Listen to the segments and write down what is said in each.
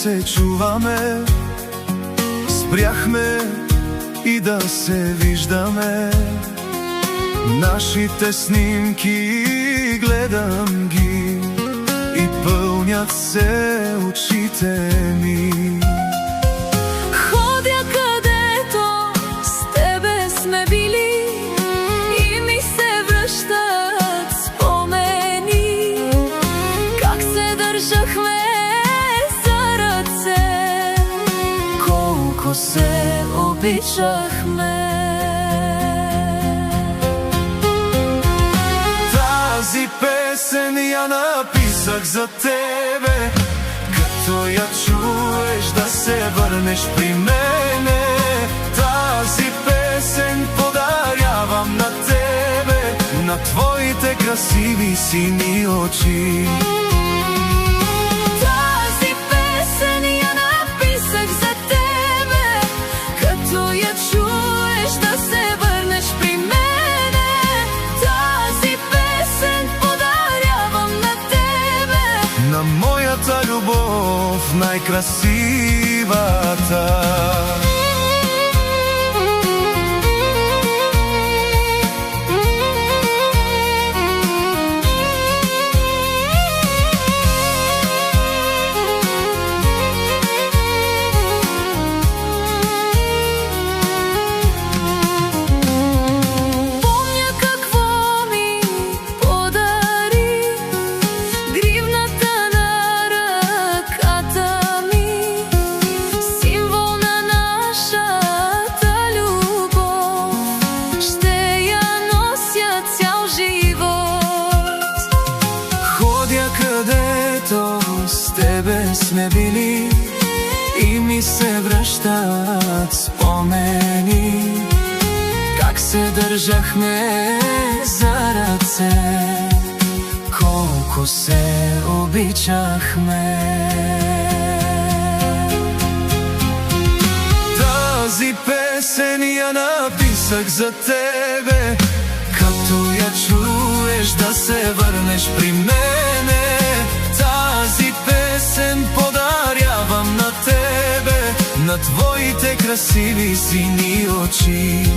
се чуваме, спряхме и да се виждаме. Нашите снимки гледам ги и пълнят се очите ми. Ходя където с тебе сме били и ми се връщат спомени, как се държахме за ръце, колко се обичахме. Тази песен я написах за тебе, като я чуеш да се върнеш при мене. Тази песен подарявам на тебе, на твоите красиви сини очи. Тази песен я написах за тебе, като я чуеш да се върнеш при мене. Тази песен подарявам на тебе, на моята любов, най-красивата. Където с тебе сме били и ми се връщат спомени, как се държахме за ръце, колко се обичахме. Тази песен я написах за тебе, като я чуеш да се върнеш при мене. Тази песен подарявам на тебе, на твоите красиви сини очи.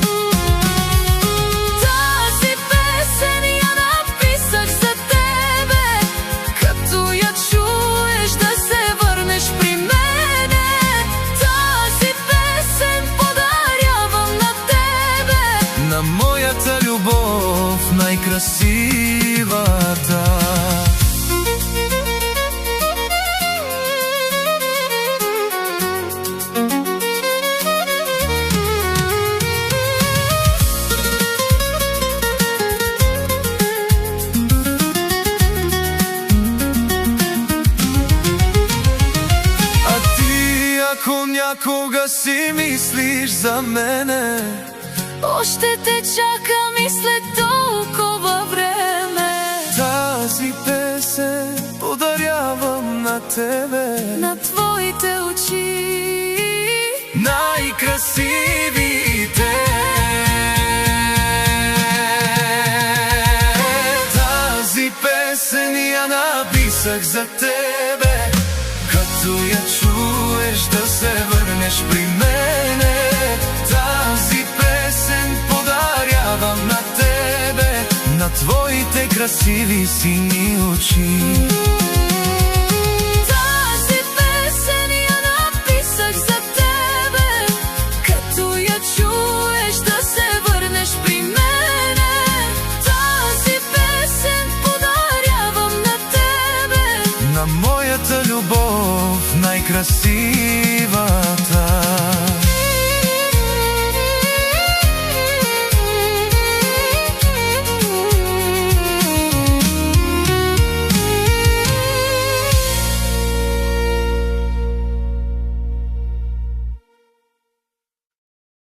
Тази песен я написах за тебе, като я чуеш да се върнеш при мене. Тази песен подарявам на тебе, на моята любов, най-красивата. Ако някога си мислиш за мене, още те чакам и след толкова време. Тази песен подарявам на тебе, на твоите очи, най-красивите. Тази песен я написах за тебе, като я чуеш да се върнеш при мене. Тази песен подарявам на тебе, на твоите красиви сини очи. Тази песен я написах за тебе, като я чуеш да се върнеш при мене. Тази песен подарявам на тебе, на моята любов, най-красивата.